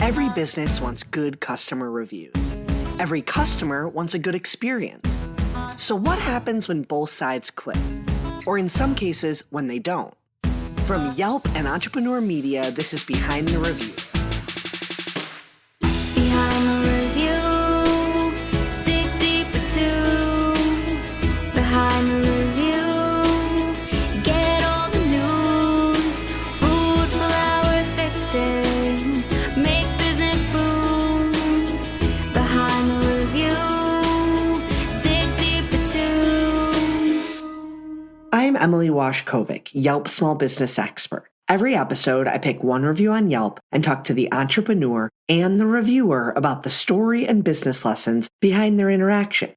Every business wants good customer reviews. Every customer wants a good experience. So what happens when both sides click? Or in some cases, when they don't? From Yelp and Entrepreneur Media, this is Behind the Review. Behind the review, dig deeper too. Behind the review, get all the news. Food, flowers, fixing, make business boom. Behind the review, dig deeper too. I'm Emily Washkovic, Yelp small business expert. Every episode, I pick one review on Yelp and talk to the entrepreneur and the reviewer about the story and business lessons behind their interaction.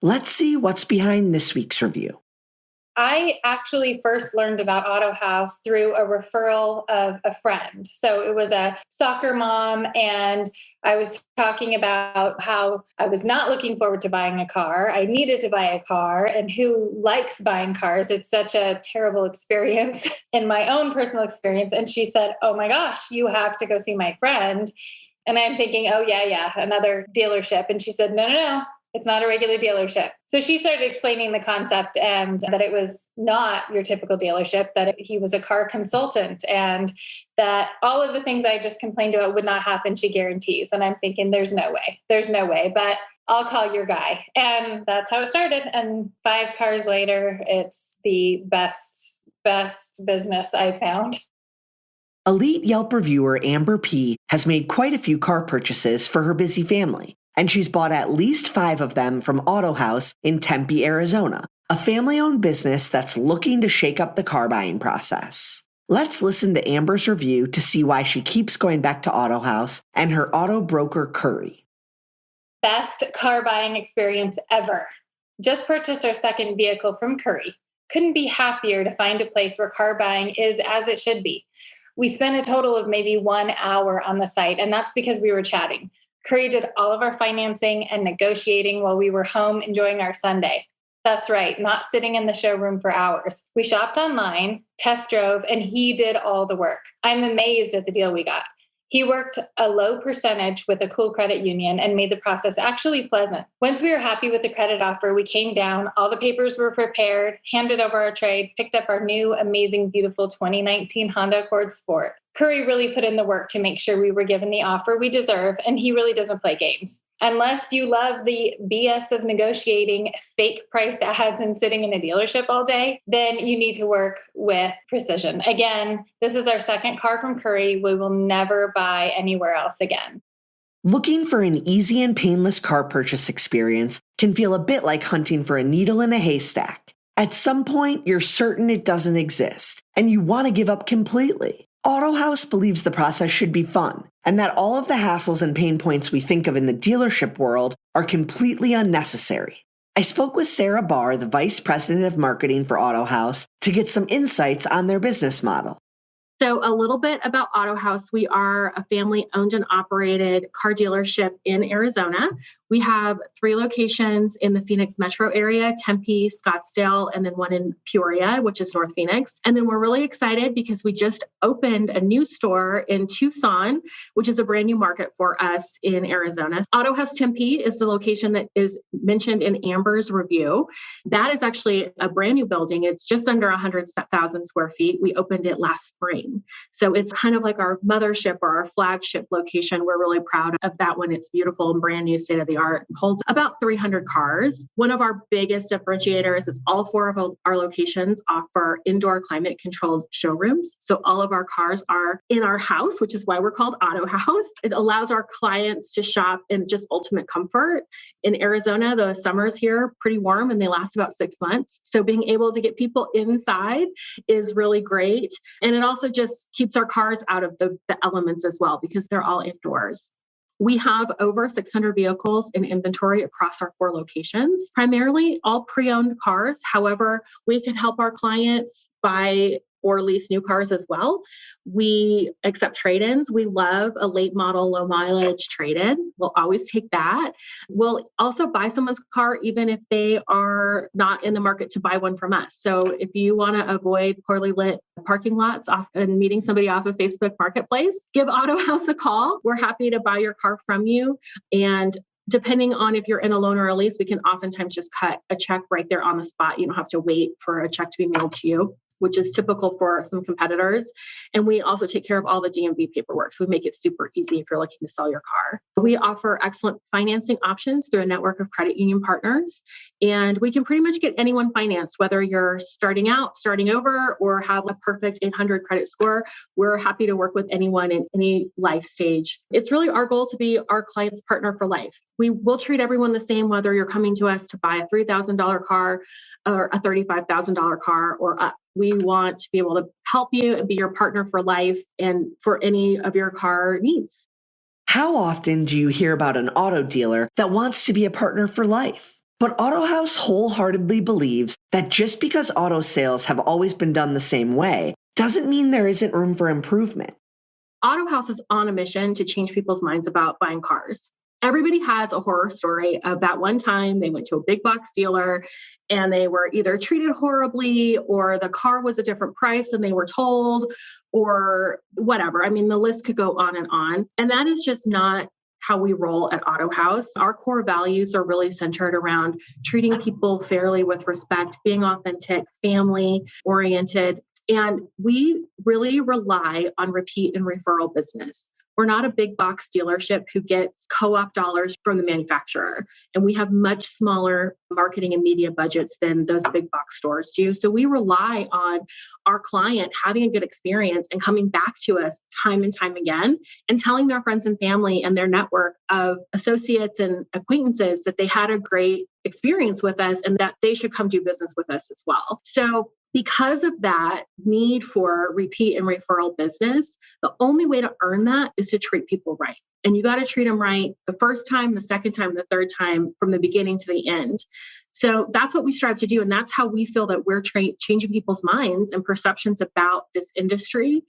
Let's see what's behind this week's review. I actually first learned about AutoHouse through a referral of a friend. So it was a soccer mom, and I was talking about how I was not looking forward to buying a car. I needed to buy a car, and who likes buying cars? It's such a terrible experience in my own personal experience. And she said, "Oh my gosh, you have to go see my friend." And I'm thinking, oh yeah, another dealership. And she said, no. It's not a regular dealership. So she started explaining the concept and that it was not your typical dealership, that he was a car consultant, and that all of the things I just complained about would not happen, she guarantees. And I'm thinking, there's no way, but I'll call your guy. And that's how it started. And 5 cars later, it's the best business I found. Elite Yelp reviewer Amber P. has made quite a few car purchases for her busy family, and she's bought at least 5 of them from AutoHouse in Tempe, Arizona, a family-owned business that's looking to shake up the car buying process. Let's listen to Amber's review to see why she keeps going back to AutoHouse and her auto broker, Curry. Best car buying experience ever. Just purchased our second vehicle from Curry. Couldn't be happier to find a place where car buying is as it should be. We spent a total of maybe 1 hour on the site, and that's because we were chatting. Curry did all of our financing and negotiating while we were home enjoying our Sunday. That's right, not sitting in the showroom for hours. We shopped online, test drove, and he did all the work. I'm amazed at the deal we got. He worked a low percentage with a cool credit union and made the process actually pleasant. Once we were happy with the credit offer, we came down, all the papers were prepared, handed over our trade, picked up our new, amazing, beautiful 2019 Honda Accord Sport. Curry really put in the work to make sure we were given the offer we deserve, and he really doesn't play games. Unless you love the BS of negotiating fake price ads and sitting in a dealership all day, then you need to work with precision. Again, this is our second car from Curry. We will never buy anywhere else again. Looking for an easy and painless car purchase experience can feel a bit like hunting for a needle in a haystack. At some point, you're certain it doesn't exist, and you want to give up completely. AutoHouse believes the process should be fun, and that all of the hassles and pain points we think of in the dealership world are completely unnecessary. I spoke with Sarah Barr, the Vice President of Marketing for AutoHouse, to get some insights on their business model. So a little bit about AutoHouse. We are a family-owned and operated car dealership in Arizona. We have 3 locations in the Phoenix metro area, Tempe, Scottsdale, and then one in Peoria, which is North Phoenix. And then we're really excited because we just opened a new store in Tucson, which is a brand new market for us in Arizona. AutoHouse Tempe is the location that is mentioned in Amber's review. That is actually a brand new building. It's just under 100,000 square feet. We opened it last spring. So it's kind of like our mothership or our flagship location. We're really proud of that one. It's beautiful and brand new, state of the art. Holds about 300 cars. One of our biggest differentiators is all 4 of our locations offer indoor climate controlled showrooms. So all of our cars are in our house, which is why we're called AutoHouse. It allows our clients to shop in just ultimate comfort. In Arizona, the summers here are pretty warm and they last about 6 months. So being able to get people inside is really great. And it also just keeps our cars out of the elements as well, because they're all indoors. We have over 600 vehicles in inventory across our 4 locations, primarily all pre-owned cars. However, we can help our clients buy or lease new cars as well. We accept trade-ins. We love a late model, low mileage trade-in. We'll always take that. We'll also buy someone's car even if they are not in the market to buy one from us. So if you want to avoid poorly lit parking lots off and meeting somebody off of Facebook Marketplace, give Auto House a call. We're happy to buy your car from you. And depending on if you're in a loan or a lease, we can oftentimes just cut a check right there on the spot. You don't have to wait for a check to be mailed to you, which is typical for some competitors. And we also take care of all the DMV paperwork. So we make it super easy if you're looking to sell your car. We offer excellent financing options through a network of credit union partners. And we can pretty much get anyone financed, whether you're starting out, starting over, or have a perfect 800 credit score. We're happy to work with anyone in any life stage. It's really our goal to be our client's partner for life. We will treat everyone the same, whether you're coming to us to buy a $3,000 car or a $35,000 car or up. We want to be able to help you and be your partner for life and for any of your car needs. How often do you hear about an auto dealer that wants to be a partner for life? But Auto House wholeheartedly believes that just because auto sales have always been done the same way doesn't mean there isn't room for improvement. Auto House is on a mission to change people's minds about buying cars. Everybody has a horror story of that one time they went to a big box dealer and they were either treated horribly or the car was a different price than they were told or whatever. I mean, the list could go on and on. And that is just not how we roll at Auto House. Our core values are really centered around treating people fairly with respect, being authentic, family oriented. And we really rely on repeat and referral business. We're not a big box dealership who gets co-op dollars from the manufacturer. And we have much smaller marketing and media budgets than those big box stores do. So we rely on our client having a good experience and coming back to us time and time again and telling their friends and family and their network of associates and acquaintances that they had a great experience with us and that they should come do business with us as well. So because of that need for repeat and referral business, the only way to earn that is to treat people right. And you got to treat them right the first time, the second time, the third time, from the beginning to the end. So that's what we strive to do. And that's how we feel that we're changing people's minds and perceptions about this industry.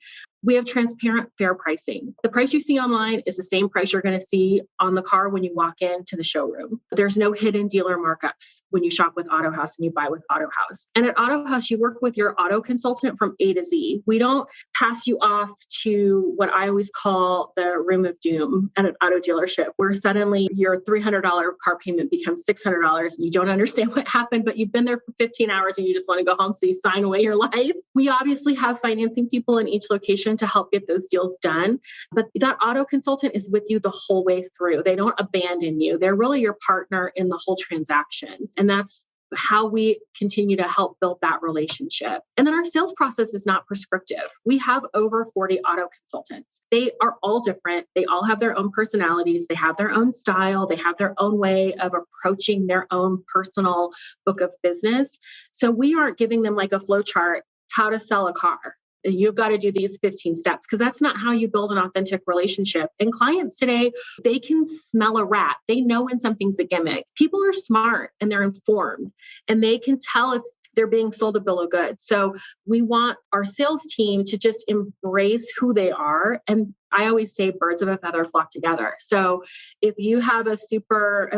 We have transparent, fair pricing. The price you see online is the same price you're going to see on the car when you walk into the showroom. There's no hidden dealer markups when you shop with Auto House and you buy with Auto House. And at Auto House, you work with your auto consultant from A to Z. We don't pass you off to what I always call the room of doom at an auto dealership, where suddenly your $300 car payment becomes $600 and you don't understand what happened, but you've been there for 15 hours and you just want to go home, so you sign away your life. We obviously have financing people in each location to help get those deals done. But that auto consultant is with you the whole way through. They don't abandon you. They're really your partner in the whole transaction. And that's how we continue to help build that relationship. And then our sales process is not prescriptive. We have over 40 auto consultants. They are all different. They all have their own personalities. They have their own style. They have their own way of approaching their own personal book of business. So we aren't giving them like a flow chart, how to sell a car. You've got to do these 15 steps, because that's not how you build an authentic relationship. And clients today, they can smell a rat. They know when something's a gimmick. People are smart and they're informed, and they can tell if they're being sold a bill of goods. So we want our sales team to just embrace who they are. And I always say birds of a feather flock together. So if you have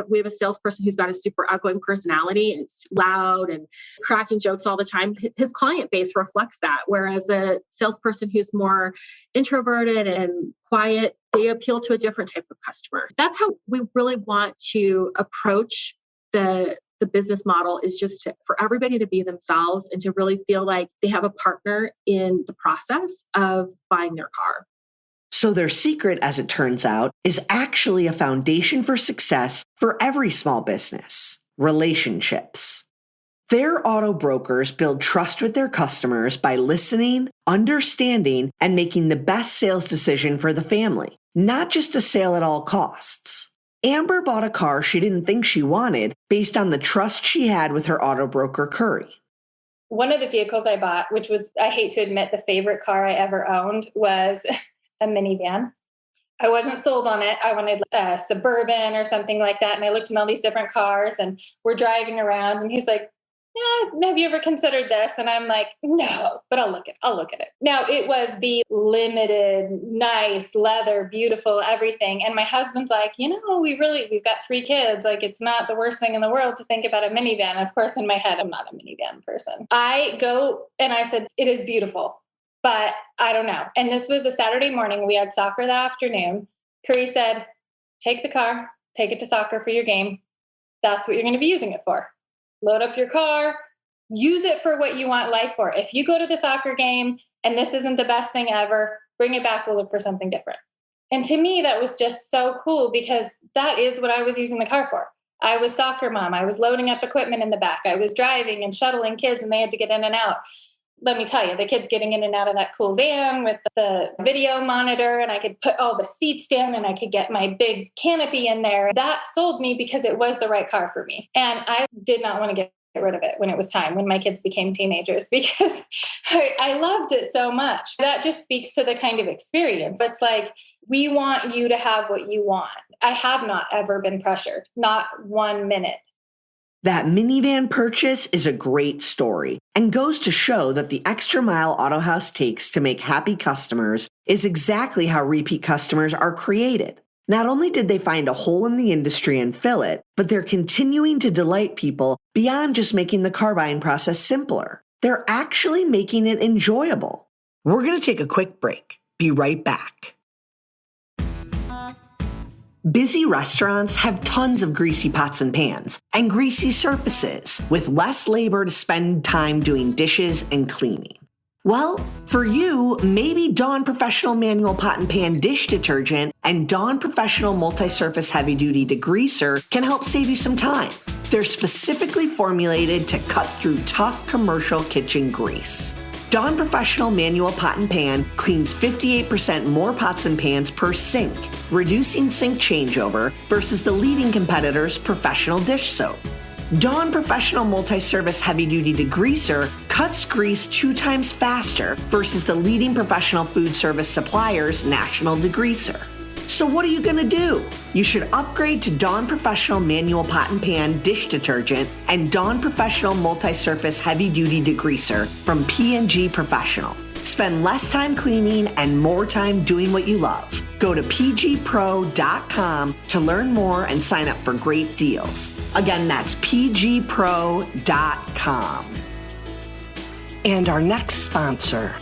we have a salesperson who's got a super outgoing personality, it's loud and cracking jokes all the time, his client base reflects that. Whereas a salesperson who's more introverted and quiet, they appeal to a different type of customer. That's how we really want to approach the business model, is just for everybody to be themselves and to really feel like they have a partner in the process of buying their car. So their secret, as it turns out, is actually a foundation for success for every small business: relationships. Their auto brokers build trust with their customers by listening, understanding, and making the best sales decision for the family, not just a sale at all costs. Amber bought a car she didn't think she wanted based on the trust she had with her auto broker, Curry. One of the vehicles I bought, which was, I hate to admit, the favorite car I ever owned, was a minivan. I wasn't sold on it. I wanted a Suburban or something like that. And I looked in all these different cars and we're driving around and he's like, yeah, have you ever considered this? And I'm like, no, but I'll look at it. Now it was the limited, nice leather, beautiful, everything. And my husband's like, we've got 3 kids. Like, it's not the worst thing in the world to think about a minivan. Of course, in my head, I'm not a minivan person. I go and I said, it is beautiful, but I don't know. And this was a Saturday morning. We had soccer that afternoon. Curry said, take the car, take it to soccer for your game. That's what you're going to be using it for. Load up your car, use it for what you want life for. If you go to the soccer game and this isn't the best thing ever, bring it back. We'll look for something different. And to me, that was just so cool because that is what I was using the car for. I was soccer mom. I was loading up equipment in the back. I was driving and shuttling kids and they had to get in and out. Let me tell you, the kids getting in and out of that cool van with the video monitor, and I could put all the seats down and I could get my big canopy in there. That sold me because it was the right car for me. And I did not want to get rid of it when it was time, when my kids became teenagers, because I loved it so much. That just speaks to the kind of experience. It's like, we want you to have what you want. I have not ever been pressured, not 1 minute. That minivan purchase is a great story and goes to show that the extra mile AutoHouse takes to make happy customers is exactly how repeat customers are created. Not only did they find a hole in the industry and fill it, but they're continuing to delight people beyond just making the car buying process simpler. They're actually making it enjoyable. We're going to take a quick break. Be right back. Busy restaurants have tons of greasy pots and pans and greasy surfaces with less labor to spend time doing dishes and cleaning. Well, for you, maybe Dawn Professional Manual Pot and Pan Dish Detergent and Dawn Professional Multi-Surface Heavy Duty Degreaser can help save you some time. They're specifically formulated to cut through tough commercial kitchen grease. Dawn Professional Manual Pot and Pan cleans 58% more pots and pans per sink, reducing sink changeover versus the leading competitor's Professional Dish Soap. Dawn Professional Multi-Surface Heavy Duty Degreaser cuts grease 2 times faster versus the leading professional food service supplier's National Degreaser. So what are you going to do? You should upgrade to Dawn Professional Manual Pot and Pan Dish Detergent and Dawn Professional Multi-Surface Heavy Duty Degreaser from P&G Professional. Spend less time cleaning and more time doing what you love. Go to pgpro.com to learn more and sign up for great deals. Again, that's pgpro.com. And our next sponsor.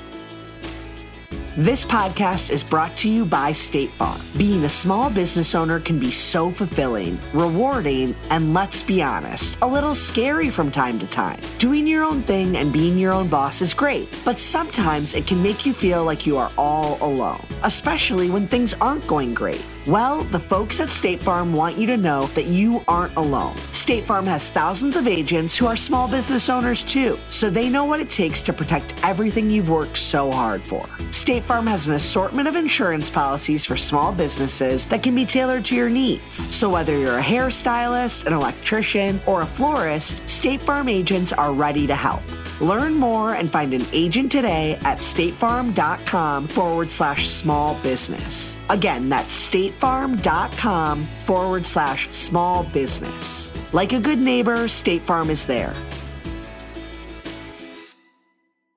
This podcast is brought to you by State Farm. Being a small business owner can be so fulfilling, rewarding, and let's be honest, a little scary from time to time. Doing your own thing and being your own boss is great, but sometimes it can make you feel like you are all alone, especially when things aren't going great. Well, the folks at State Farm want you to know that you aren't alone. State Farm has thousands of agents who are small business owners too, so they know what it takes to protect everything you've worked so hard for. State Farm has an assortment of insurance policies for small businesses that can be tailored to your needs. So whether you're a hairstylist, an electrician, or a florist, State Farm agents are ready to help. Learn more and find an agent today at statefarm.com/small business. Again, that's statefarm.com/small business. Like a good neighbor, State Farm is there.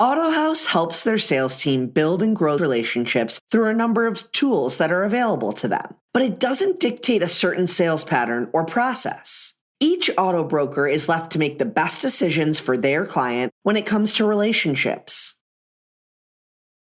AutoHouse helps their sales team build and grow relationships through a number of tools that are available to them, but it doesn't dictate a certain sales pattern or process. Each auto broker is left to make the best decisions for their client when it comes to relationships.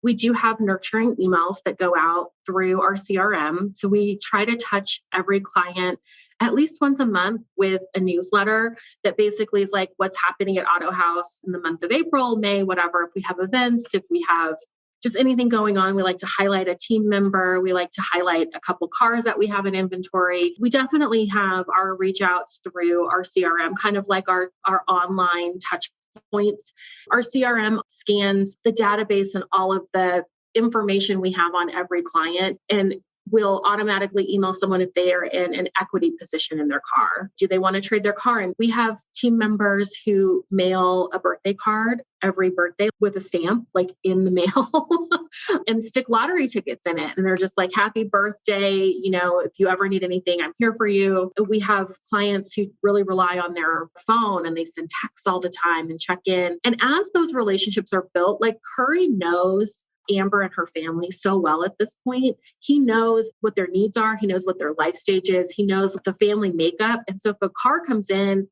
We do have nurturing emails that go out through our CRM. So we try to touch every client at least once a month with a newsletter that basically is like what's happening at AutoHouse in the month of April, May, whatever. If we have events, if we have just anything going on, we like to highlight a team member. We like to highlight a couple cars that we have in inventory. We definitely have our reach outs through our CRM, kind of like our online touch points. Our CRM scans the database and all of the information we have on every client and will automatically email someone if they are in an equity position in their car. Do they want to trade their car? And we have team members who mail a birthday card every birthday with a stamp, like in the mail, and stick lottery tickets in it. And they're just like, happy birthday. If you ever need anything, I'm here for you. We have clients who really rely on their phone and they send texts all the time and check in. And as those relationships are built, like Curry knows Amber and her family so well at this point. He knows what their needs are. He knows what their life stage is. He knows the family makeup. And so if a car comes in,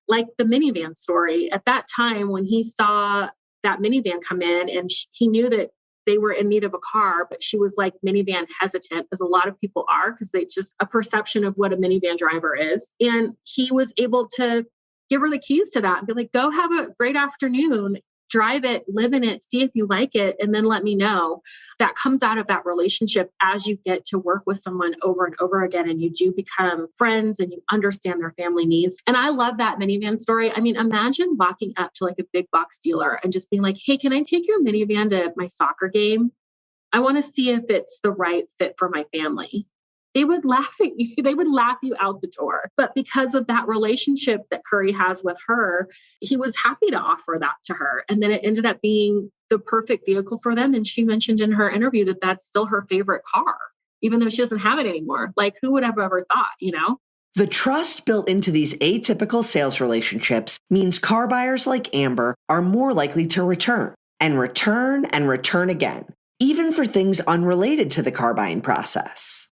like the minivan story, at that time when he saw that minivan come in and he knew that they were in need of a car, but she was like minivan hesitant, as a lot of people are, because it's just a perception of what a minivan driver is. And he was able to give her the keys to that and be like, go have a great afternoon. Drive it, live in it, see if you like it, and then let me know. That comes out of that relationship as you get to work with someone over and over again, and you do become friends and you understand their family needs. And I love that minivan story. I mean, imagine walking up to like a big box dealer and just being like, hey, can I take your minivan to my soccer game? I want to see if it's the right fit for my family. They would laugh at you. They would laugh you out the door. But because of that relationship that Curry has with her, he was happy to offer that to her. And then it ended up being the perfect vehicle for them. And she mentioned in her interview that that's still her favorite car, even though she doesn't have it anymore. Like, who would have ever thought? The trust built into these atypical sales relationships means car buyers like Amber are more likely to return and return and return again, even for things unrelated to the car buying process.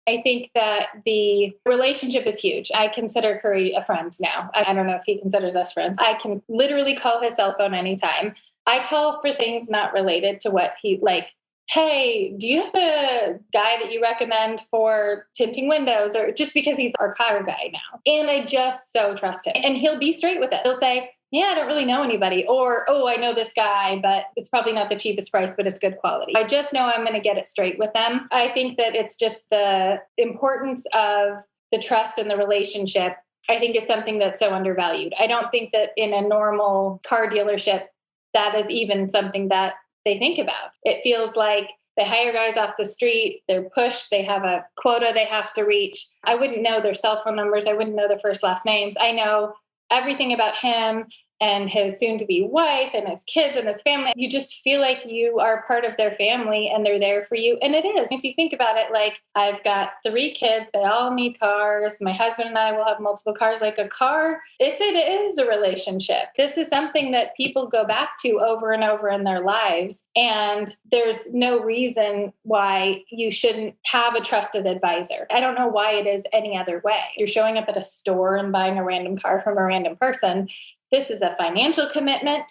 I think that the relationship is huge. I consider Curry a friend now. I don't know if he considers us friends. I can literally call his cell phone anytime. I call for things not related to what he like. Hey, do you have a guy that you recommend for tinting windows? Or just because he's our car guy now. And I just so trust him. And he'll be straight with it. He'll say, yeah, I don't really know anybody. Or, oh, I know this guy, but it's probably not the cheapest price, but it's good quality. I just know I'm going to get it straight with them. I think that it's just the importance of the trust and the relationship, I think, is something that's so undervalued. I don't think that in a normal car dealership, that is even something that they think about. It feels like they hire guys off the street, they're pushed, they have a quota they have to reach. I wouldn't know their cell phone numbers. I wouldn't know their first, last names. I know everything about him and his soon-to-be wife and his kids and his family. You just feel like you are part of their family and they're there for you. And it is. If you think about it, like I've got 3 kids, they all need cars. My husband and I will have multiple cars. Like a car, it is a relationship. This is something that people go back to over and over in their lives. And there's no reason why you shouldn't have a trusted advisor. I don't know why it is any other way. You're showing up at a store and buying a random car from a random person. This is a financial commitment.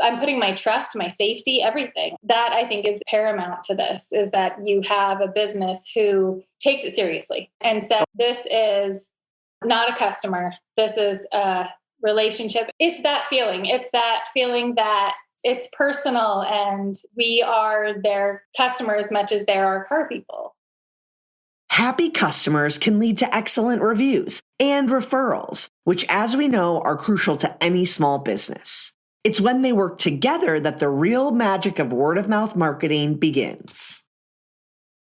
I'm putting my trust, my safety, everything. That I think is paramount to this, is that you have a business who takes it seriously. And so this is not a customer. This is a relationship. It's that feeling. It's that feeling that it's personal and we are their customer as much as they're our car people. Happy customers can lead to excellent reviews and referrals, which, as we know, are crucial to any small business. It's when they work together that the real magic of word-of-mouth marketing begins.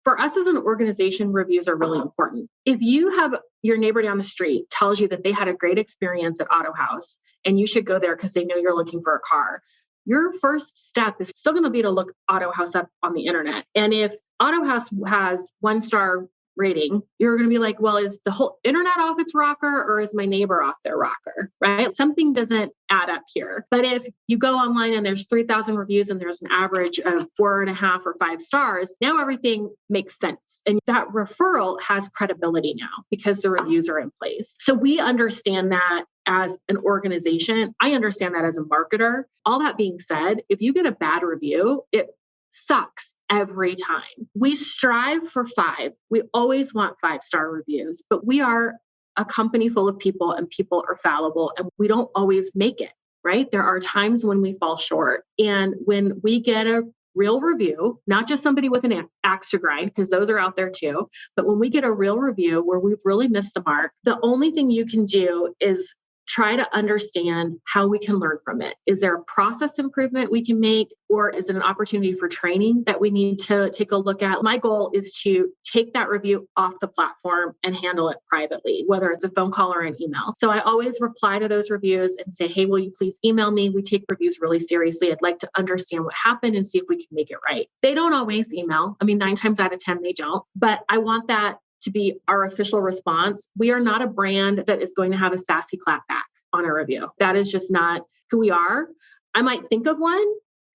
For us as an organization, reviews are really important. If you have your neighbor down the street tells you that they had a great experience at Auto House and you should go there because they know you're looking for a car, your first step is still going to be to look Auto House up on the internet. And if Auto House has 1-star rating, you're going to be like, well, is the whole internet off its rocker or is my neighbor off their rocker, right? Something doesn't add up here. But if you go online and there's 3,000 reviews and there's an average of 4.5 or 5 stars, now everything makes sense. And that referral has credibility now because the reviews are in place. So we understand that as an organization. I understand that as a marketer. All that being said, if you get a bad review, it sucks every time. We strive for 5. We always want 5-star reviews, but we are a company full of people and people are fallible and we don't always make it, right? There are times when we fall short. And when we get a real review, not just somebody with an axe to grind, because those are out there too, but when we get a real review where we've really missed the mark, the only thing you can do is try to understand how we can learn from it. Is there a process improvement we can make, or is it an opportunity for training that we need to take a look at? My goal is to take that review off the platform and handle it privately, whether it's a phone call or an email. So I always reply to those reviews and say, hey, will you please email me? We take reviews really seriously. I'd like to understand what happened and see if we can make it right. They don't always email. I mean, 9 times out of 10, they don't. But I want that to be our official response. We are not a brand that is going to have a sassy clap back on a review. That is just not who we are. I might think of one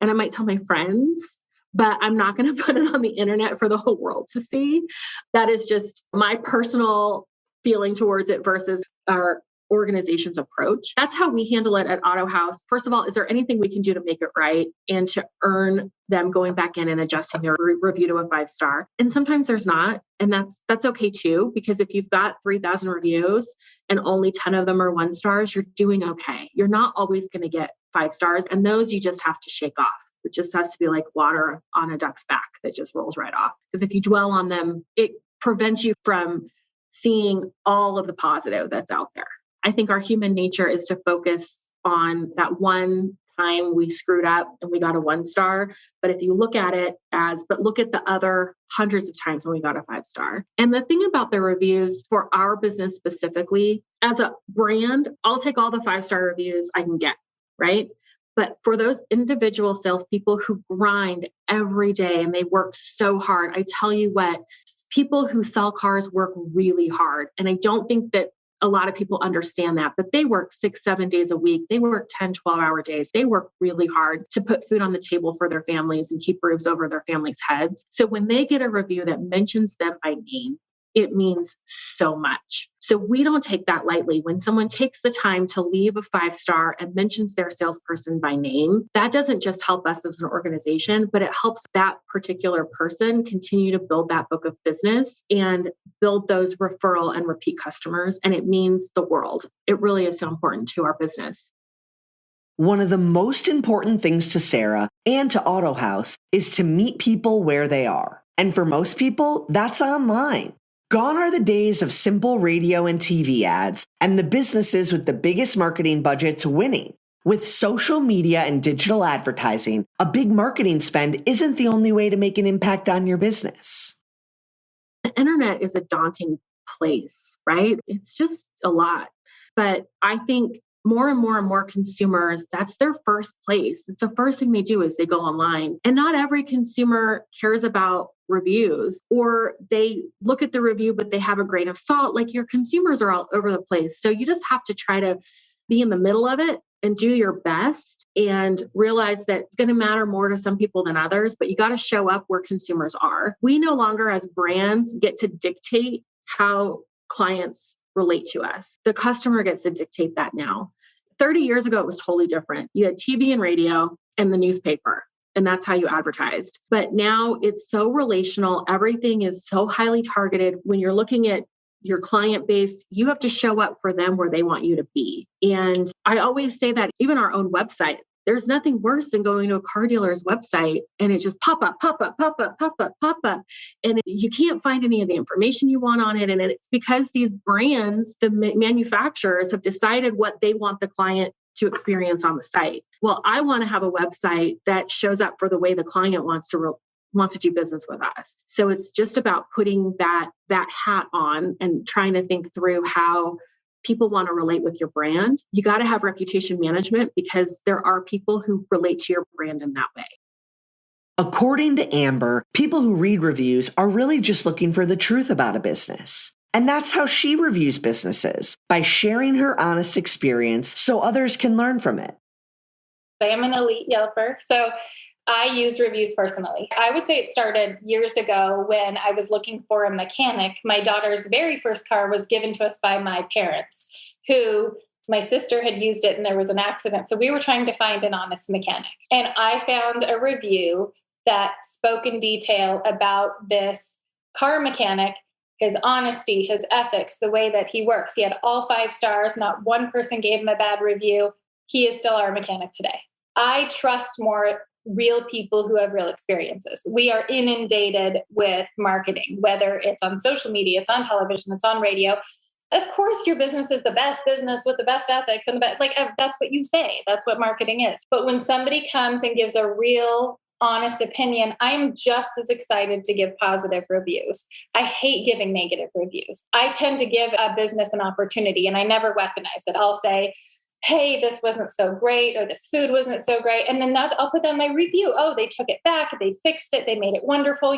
and I might tell my friends, but I'm not going to put it on the internet for the whole world to see. That is just my personal feeling towards it versus our organization's approach. That's how we handle it at Auto House. First of all, is there anything we can do to make it right and to earn them going back in and adjusting their review to a 5-star? And sometimes there's not. And that's okay too, because if you've got 3,000 reviews and only 10 of them are 1 stars, you're doing okay. You're not always going to get 5 stars. And those you just have to shake off. It just has to be like water on a duck's back that just rolls right off. Because if you dwell on them, it prevents you from seeing all of the positive that's out there. I think our human nature is to focus on that one time we screwed up and we got a 1 star. But if you look at it but look at the other hundreds of times when we got a 5-star. And the thing about the reviews for our business specifically, as a brand, I'll take all the 5-star reviews I can get, right? But for those individual salespeople who grind every day and they work so hard, I tell you what, people who sell cars work really hard. And I don't think that a lot of people understand that, but they work 6-7 days a week. They work 10, 12-hour days. They work really hard to put food on the table for their families and keep roofs over their families' heads. So when they get a review that mentions them by name, it means so much. So we don't take that lightly. When someone takes the time to leave a 5-star and mentions their salesperson by name, that doesn't just help us as an organization, but it helps that particular person continue to build that book of business and build those referral and repeat customers. And it means the world. It really is so important to our business. One of the most important things to Sarah and to Auto House is to meet people where they are. And for most people, that's online. Gone are the days of simple radio and TV ads and the businesses with the biggest marketing budgets winning. With social media and digital advertising, a big marketing spend isn't the only way to make an impact on your business. The internet is a daunting place, right? It's just a lot. But I think more and more consumers, that's their first place. It's the first thing they do is they go online. And not every consumer cares about reviews, or they look at the review, but they have a grain of salt. Like, your consumers are all over the place. So you just have to try to be in the middle of it and do your best and realize that it's going to matter more to some people than others, but you got to show up where consumers are. We no longer as brands get to dictate how clients relate to us. The customer gets to dictate that now. 30 years ago, it was totally different. You had TV and radio and the newspaper, and that's how you advertised. But now it's so relational. Everything is so highly targeted. When you're looking at your client base, you have to show up for them where they want you to be. And I always say that even our own website, there's nothing worse than going to a car dealer's website and it just pop up. And you can't find any of the information you want on it. And it's because these brands, the manufacturers, have decided what they want the client to experience on the site. Well, I want to have a website that shows up for the way the client wants to do business with us. So it's just about putting that hat on and trying to think through how people want to relate with your brand. You got to have reputation management because there are people who relate to your brand in that way. According to Amber, people who read reviews are really just looking for the truth about a business. And that's how she reviews businesses, by sharing her honest experience so others can learn from it. I am an elite Yelper, so I use reviews personally. I would say it started years ago when I was looking for a mechanic. My daughter's very first car was given to us by my parents, who my sister had used it and there was an accident. So we were trying to find an honest mechanic. And I found a review that spoke in detail about this car mechanic, his honesty, his ethics, the way that he works. He had all 5 stars. Not one person gave him a bad review. He is still our mechanic today. I trust more real people who have real experiences. We are inundated with marketing, whether it's on social media, it's on television, it's on radio. Of course, your business is the best business with the best ethics and the best, like that's what you say. That's what marketing is. But when somebody comes and gives a real honest opinion, I'm just as excited to give positive reviews. I hate giving negative reviews. I tend to give a business an opportunity and I never weaponize it. I'll say, hey, this wasn't so great, or this food wasn't so great. And then I'll put on my review. Oh, they took it back. They fixed it. They made it wonderful.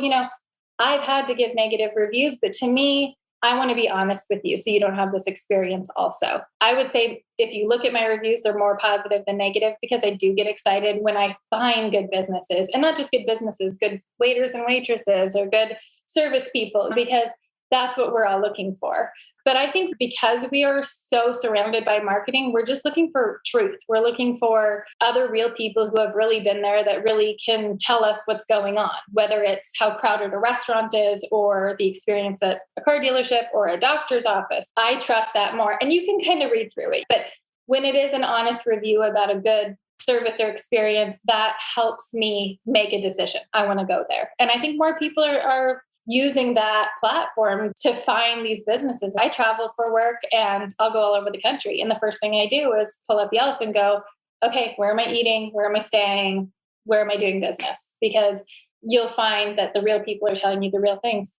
I've had to give negative reviews, but to me, I want to be honest with you so you don't have this experience also. I would say if you look at my reviews, they're more positive than negative because I do get excited when I find good businesses, and not just good businesses, good waiters and waitresses or good service people, because that's what we're all looking for. But I think because we are so surrounded by marketing, we're just looking for truth. We're looking for other real people who have really been there that really can tell us what's going on, whether it's how crowded a restaurant is or the experience at a car dealership or a doctor's office. I trust that more. And you can kind of read through it. But when it is an honest review about a good service or experience, that helps me make a decision. I want to go there. And I think more people are using that platform to find these businesses. I travel for work and I'll go all over the country. And the first thing I do is pull up Yelp and go, okay, where am I eating? Where am I staying? Where am I doing business? Because you'll find that the real people are telling you the real things.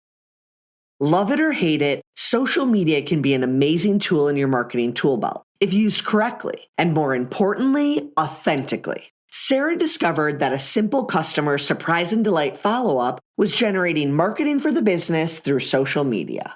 Love it or hate it, social media can be an amazing tool in your marketing tool belt if used correctly and, more importantly, authentically. Sarah discovered that a simple customer surprise and delight follow-up was generating marketing for the business through social media.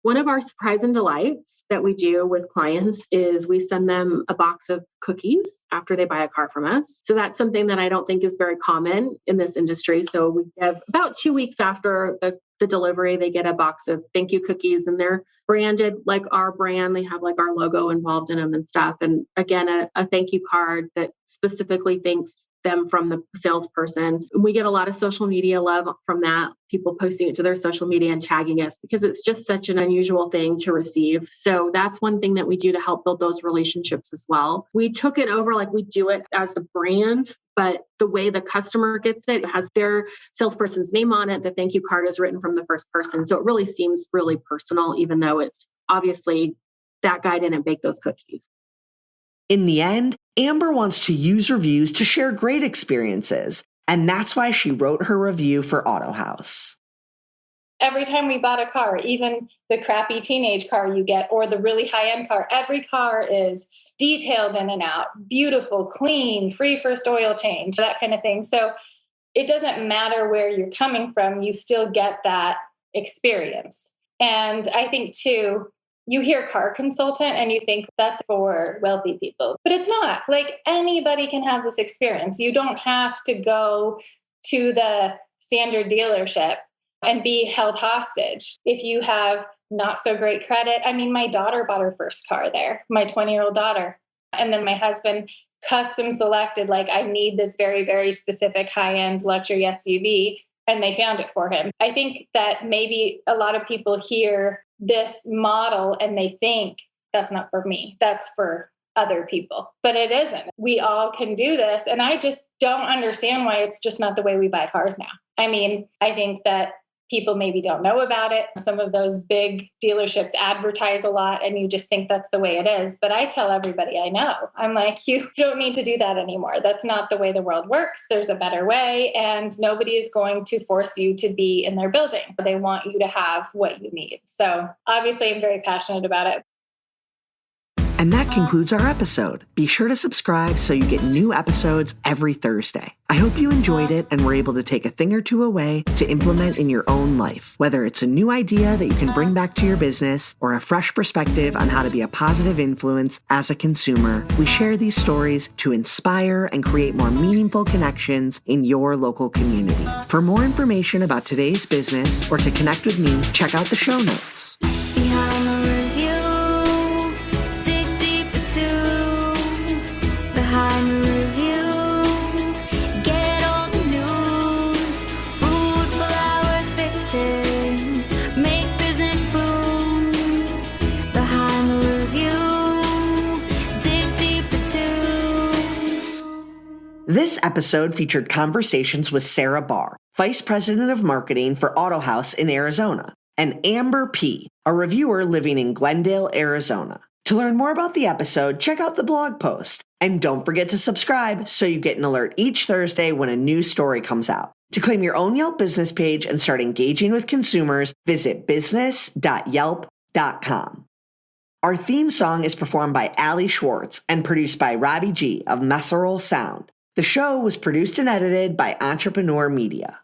One of our surprise and delights that we do with clients is we send them a box of cookies after they buy a car from us. So that's something that I don't think is very common in this industry. So we give about 2 weeks after the delivery, they get a box of thank you cookies, and they're branded like our brand. They have like our logo involved in them and stuff. And again, a thank you card that specifically thanks them from the salesperson. We get a lot of social media love from that, people posting it to their social media and tagging us because it's just such an unusual thing to receive. So that's one thing that we do to help build those relationships as well. We took it over, like we do it as the brand, but the way the customer gets it has their salesperson's name on it. The thank you card is written from the first person. So it really seems really personal, even though it's obviously that guy didn't bake those cookies. In the end, Amber wants to use reviews to share great experiences, and that's why she wrote her review for AutoHouse. Every time we bought a car, even the crappy teenage car you get or the really high-end car, every car is detailed in and out, beautiful, clean, free first oil change, that kind of thing. So it doesn't matter where you're coming from, you still get that experience. And I think too, you hear car consultant and you think that's for wealthy people, but it's not. Like anybody can have this experience. You don't have to go to the standard dealership and be held hostage. If you have not so great credit, I mean, my daughter bought her first car there, my 20-year-old daughter. And then my husband custom selected, like, I need this very, very specific high-end luxury SUV. And they found it for him. I think that maybe a lot of people hear this model and they think that's not for me, that's for other people, but it isn't. We all can do this. And I just don't understand why it's just not the way we buy cars now. I mean, I think that people maybe don't know about it. Some of those big dealerships advertise a lot and you just think that's the way it is. But I tell everybody I know, I'm like, you don't need to do that anymore. That's not the way the world works. There's a better way, and nobody is going to force you to be in their building. They want you to have what you need. So obviously I'm very passionate about it. And that concludes our episode. Be sure to subscribe so you get new episodes every Thursday. I hope you enjoyed it and were able to take a thing or two away to implement in your own life. Whether it's a new idea that you can bring back to your business or a fresh perspective on how to be a positive influence as a consumer, we share these stories to inspire and create more meaningful connections in your local community. For more information about today's business or to connect with me, check out the show notes. Behind the review, dig deeper too. Behind the review, get all the news. Food, flowers, fixing, make business boom. Behind the review, dig deeper too. This episode featured conversations with Sarah Barr, Vice President of Marketing for AutoHouse in Arizona. and Amber P., a reviewer living in Glendale, Arizona. To learn more about the episode, check out the blog post. And don't forget to subscribe so you get an alert each Thursday when a new story comes out. To claim your own Yelp business page and start engaging with consumers, visit business.yelp.com. Our theme song is performed by Ali Schwartz and produced by Robbie G. of Messerol Sound. The show was produced and edited by Entrepreneur Media.